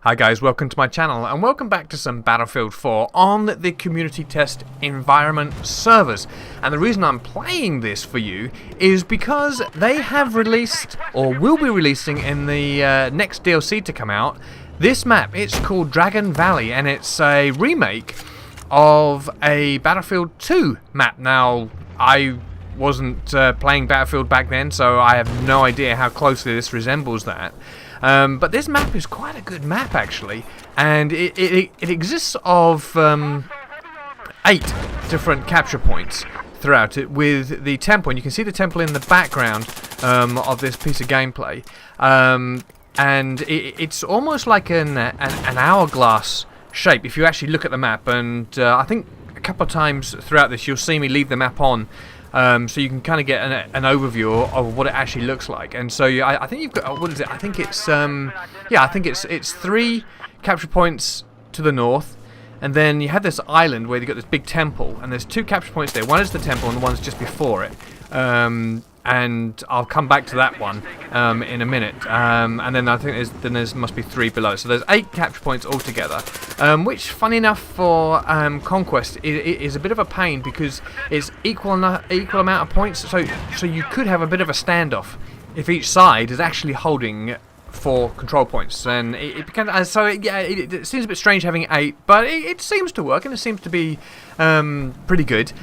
Hi guys, welcome to my channel and welcome back to some Battlefield 4 on the community test environment servers. And the reason I'm playing this for you is because they have released, or will be releasing in the next DLC to come out, this map. It's called Dragon Valley and it's a remake of a Battlefield 2 map. Now, I wasn't playing Battlefield back then, so I have no idea how closely this resembles that. But this map is quite a good map actually, and it exists of 8 different capture points throughout it, with the temple, and you can see the temple in the background of this piece of gameplay, and it's almost like an hourglass shape if you actually look at the map, and I think a couple of times throughout this you'll see me leave the map on. So you can kind of get an overview of what it actually looks like, and so I think you've got, what is it? I think it's I think it's 3 capture points to the north, and then you have this island where you've got this big temple, and there's 2 capture points there. One is the temple, and the one's just before it. And I'll come back to that one in a minute. And then I think there must be 3 below. So there's 8 capture points altogether, which, funny enough, for Conquest is a bit of a pain because it's equal amount of points. So you could have a bit of a standoff if each side is actually holding 4 control points, and it seems a bit strange having 8, but it seems to work, and it seems to be pretty good.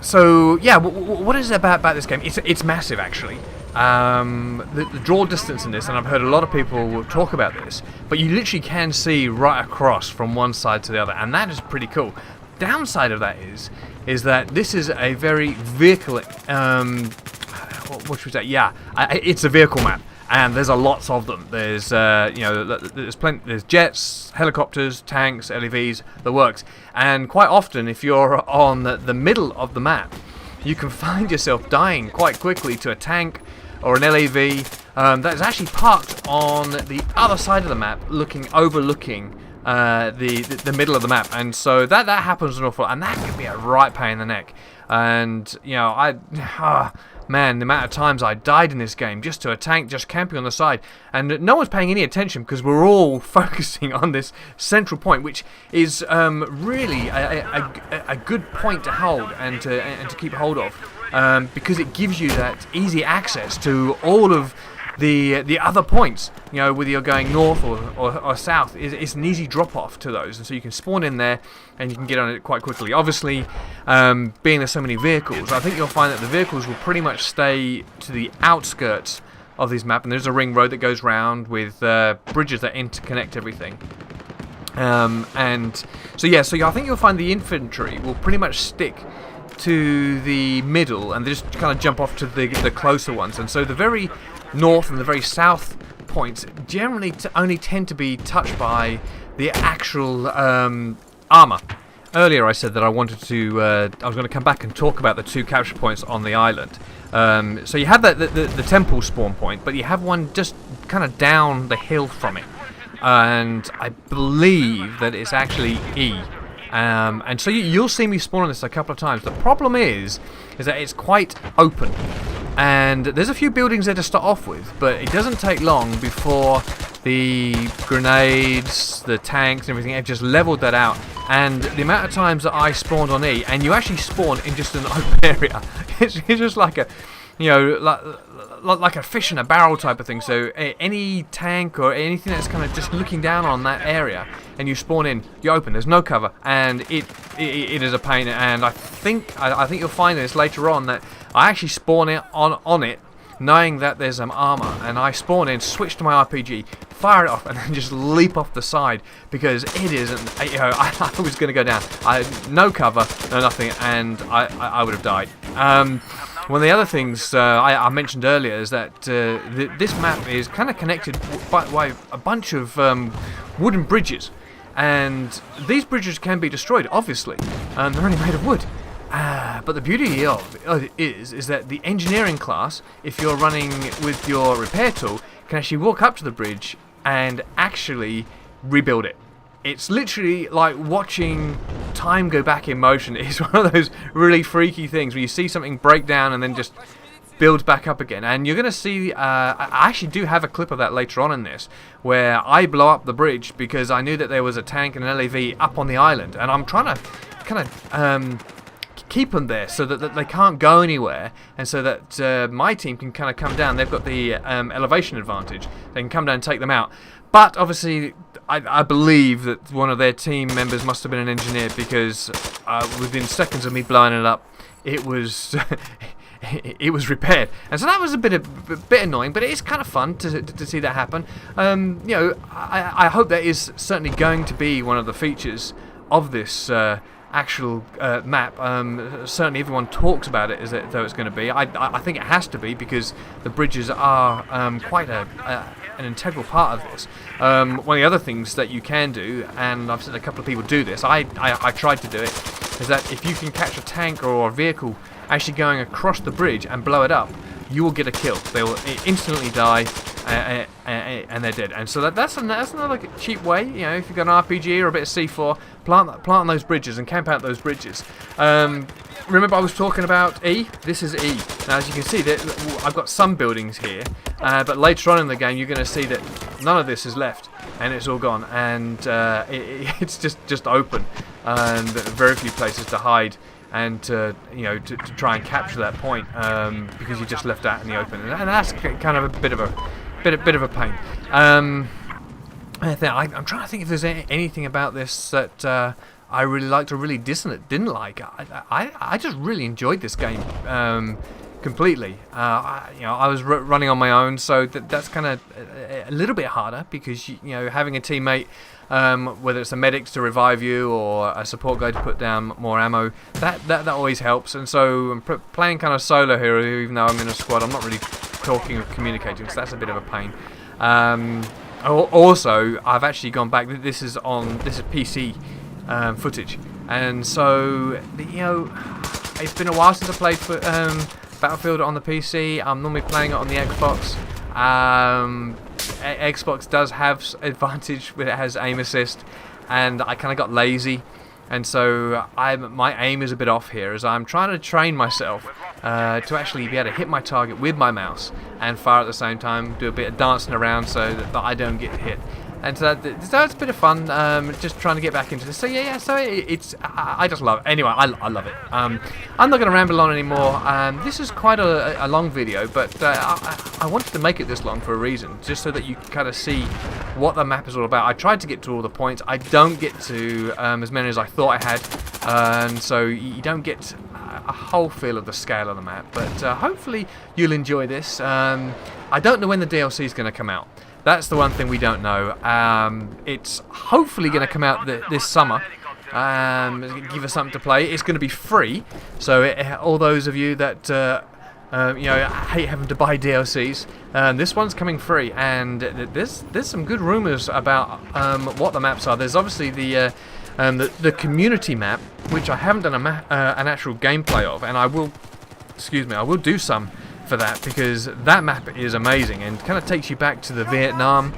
So yeah, what is it about this game? It's massive actually. The draw distance in this, and I've heard a lot of people talk about this, but you literally can see right across from one side to the other, and that is pretty cool. Downside of that is that this is a very vehicle. What should we say? Yeah, it's a vehicle map. And there's lots of them. There's there's jets, helicopters, tanks, LEVs, the works. And quite often, if you're on the middle of the map, you can find yourself dying quite quickly to a tank or an LEV that is actually parked on the other side of the map, overlooking the middle of the map. And so that happens an awful lot, and that can be a right pain in the neck. And man, the amount of times I died in this game just to a tank just camping on the side, and no one's paying any attention because we're all focusing on this central point, which is really a good point to hold and to keep hold of, because it gives you that easy access to all of the other points. You know, whether you're going north or south, it's an easy drop off to those, and so you can spawn in there and you can get on it quite quickly. Obviously, being there's so many vehicles, I think you'll find that the vehicles will pretty much stay to the outskirts of this map, and there's a ring road that goes round with bridges that interconnect everything. And so I think you'll find the infantry will pretty much stick to the middle, and they just kind of jump off to the closer ones, and so the very north and the very south points generally only tend to be touched by the actual armor. Earlier I said that I wanted to I was going to come back and talk about the 2 capture points on the island. So you have the temple spawn point, but you have one just kind of down the hill from it, and I believe that it's actually E. And so you'll see me spawn on this a couple of times. The problem is that it's quite open, and there's a few buildings there to start off with, but it doesn't take long before the grenades, the tanks, and everything have just leveled that out. And the amount of times that I spawned on E, and you actually spawn in just an open area, it's just like a, like a fish in a barrel type of thing. So any tank or anything that's kind of just looking down on that area, and you spawn in, you open, there's no cover, and it is a pain. And I think you'll find this later on, that I actually spawn it on it, knowing that there's some armor, and I spawn in, switch to my RPG, fire it off, and then just leap off the side, because it isn't. I was going to go down. No cover, no nothing, and I would have died. One of the other things I mentioned earlier is that this map is kind of connected by a bunch of wooden bridges, and these bridges can be destroyed, obviously. They're only made of wood. But the beauty of it is that the engineering class, if you're running with your repair tool, can actually walk up to the bridge and actually rebuild it. It's literally like watching time go back in motion. It's one of those really freaky things where you see something break down and then just build back up again. And you're going to see, I actually do have a clip of that later on in this, where I blow up the bridge because I knew that there was a tank and an LAV up on the island, and I'm trying to kind of keep them there so that they can't go anywhere, and so that my team can kind of come down. They've got the elevation advantage. They can come down and take them out. But obviously, I believe that one of their team members must have been an engineer, because within seconds of me blowing it up, it was it was repaired. And so that was a bit annoying, but it is kind of fun to see that happen. You know, I hope that is certainly going to be one of the features of this actual map. Certainly everyone talks about it as though it's going to be. I think it has to be, because the bridges are quite an integral part of this. One of the other things that you can do, and I've seen a couple of people do this, I tried to do it, is that if you can catch a tank or a vehicle actually going across the bridge and blow it up, you will get a kill. They will instantly die, and they're dead. And so that's another cheap way. You know, if you've got an RPG or a bit of C4, plant on those bridges and camp out those bridges. Remember I was talking about E? This is E. Now, as you can see, I've got some buildings here, but later on in the game you're going to see that none of this is left, and it's all gone, and it's just open, and very few places to hide, and to try and capture that point, because you just left out in the open, and that's kind of a bit of a pain. I'm trying to think if there's anything about this that I really liked or really didn't like. I just really enjoyed this game completely. I was running on my own, so that's kind of a little bit harder, because having a teammate, whether it's a medic to revive you or a support guy to put down more ammo, that always helps. And so I'm playing kind of solo here, even though I'm in a squad. I'm not really talking or communicating, so that's a bit of a pain. Also, I've actually gone back. This is PC footage, and so it's been a while since I played for Battlefield on the PC. I'm normally playing it on the Xbox. Xbox does have advantage when it has aim assist, and I kind of got lazy, and so my aim is a bit off here, as I'm trying to train myself to actually be able to hit my target with my mouse and fire at the same time, do a bit of dancing around so that I don't get hit. And so it's a bit of fun, just trying to get back into this. So yeah, so I just love it. Anyway, I love it. I'm not going to ramble on anymore. This is quite a long video, but I wanted to make it this long for a reason, just so that you can kind of see what the map is all about. I tried to get to all the points. I don't get to as many as I thought I had, and so you don't get a whole feel of the scale of the map. But hopefully you'll enjoy this. I don't know when the DLC is going to come out. That's the one thing we don't know. It's hopefully going to come out this summer. Give us something to play. It's going to be free, so all those of you that hate having to buy DLCs, this one's coming free. And there's some good rumours about what the maps are. There's obviously the community map, which I haven't done an actual gameplay of, and I will do some for that, because that map is amazing and kind of takes you back to the Vietnam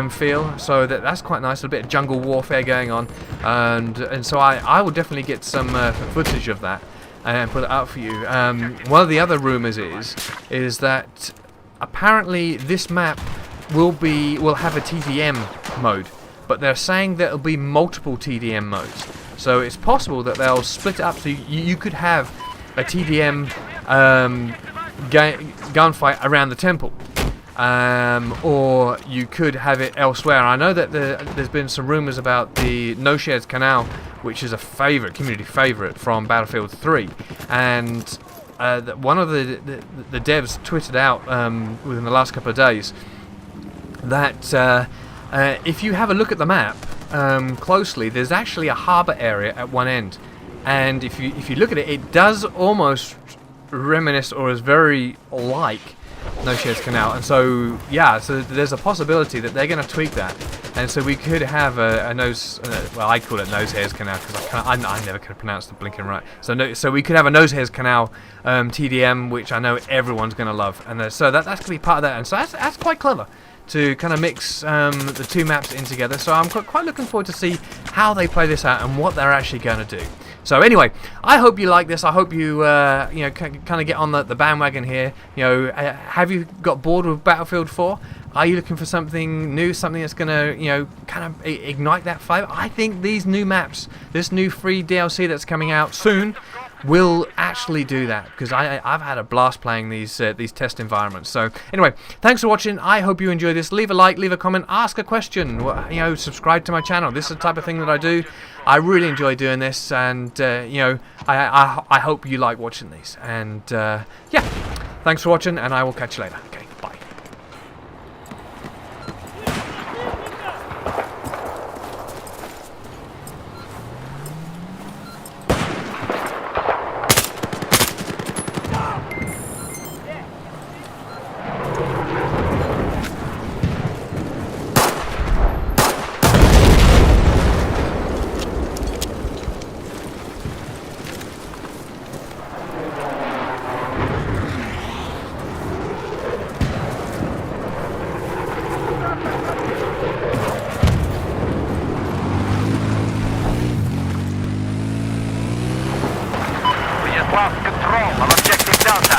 feel, so that's quite nice. A bit of jungle warfare going on, and so I will definitely get some footage of that and put it out for you. One of the other rumours is that apparently this map will have a TDM mode, but they're saying that it'll be multiple TDM modes. So it's possible that they'll split it up, so you could have a TDM gunfight around the temple, or you could have it elsewhere. I know that there's been some rumours about the No Shares Canal, which is a community favourite from Battlefield 3, and one of the devs tweeted out within the last couple of days that if you have a look at the map closely, there's actually a harbour area at one end, and if you look at it, it does almost reminisce or is very like No Shares Canal. And so yeah, so there's a possibility that they're going to tweak that, and so we could have a nose. Well, I call it Nose Hairs Canal because I never could pronounce the blinking right. So we could have a Nose Hairs Canal TDM, which I know everyone's going to love, and so that's going to be part of that. And so that's quite clever to kind of mix the two maps in together. So I'm quite looking forward to see how they play this out and what they're actually going to do. So anyway, I hope you like this. I hope you you know, kind of get on the bandwagon here. You know, have you got bored with Battlefield 4? Are you looking for something new, something that's going to, you know, kind of ignite that fire? I think these new maps, this new free DLC that's coming out soon, will actually do that, because I've had a blast playing these test environments. So anyway, thanks for watching. I hope you enjoy this. Leave a like, leave a comment, ask a question. You know, subscribe to my channel. This is the type of thing that I do. I really enjoy doing this, and you know, I hope you like watching these. And yeah, thanks for watching, and I will catch you later. Okay, bye. Lost control of objective Delta.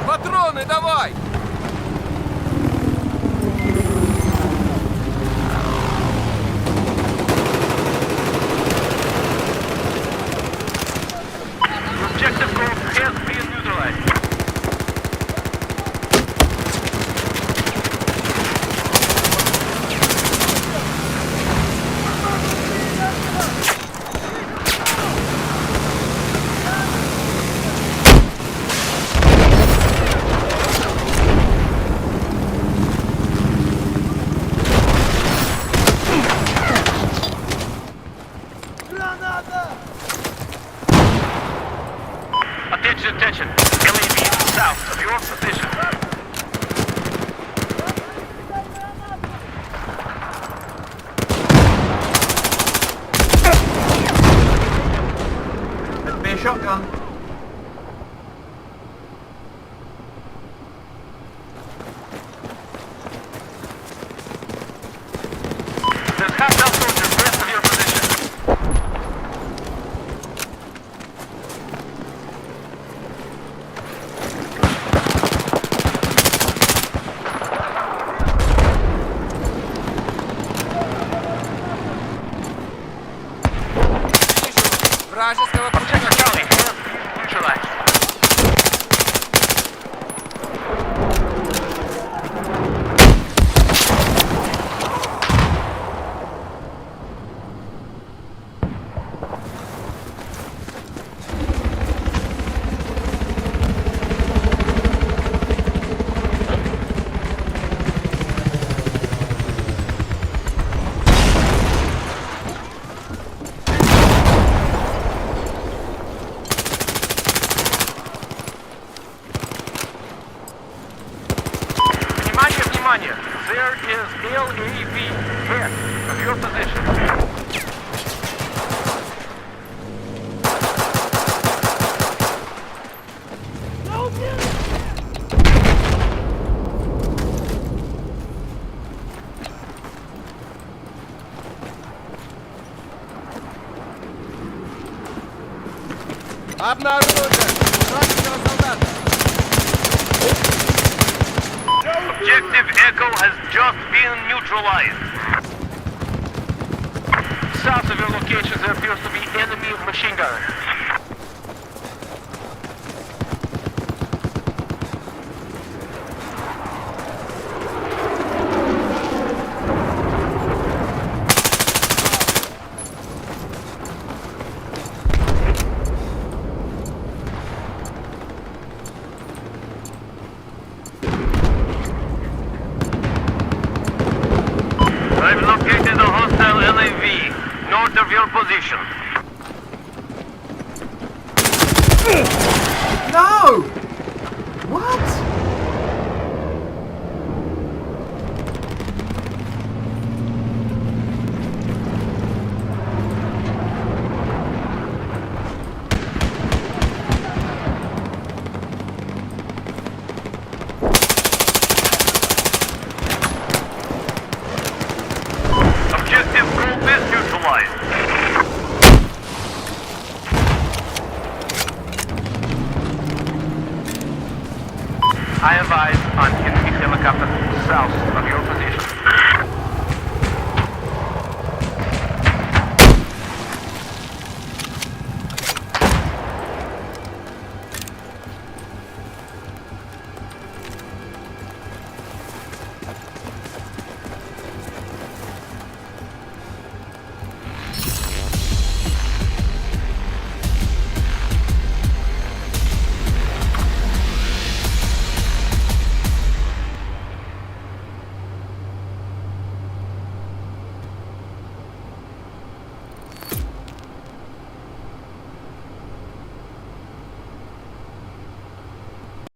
Патроны давай! Objective goal has been neutralized. Attention, attention. LAV south of your position. That'd be a shotgun. There's hostile soldiers west of your position. Вражеского Objective Charlie has been neutralized. Внимание! There is LAV west of your position. Обнаружен! Вражеского солдата! Objective Echo has just been neutralized. South of your location there appears to be enemy machine gun. I've located a hostile LAV north of your position. No! What? I advise on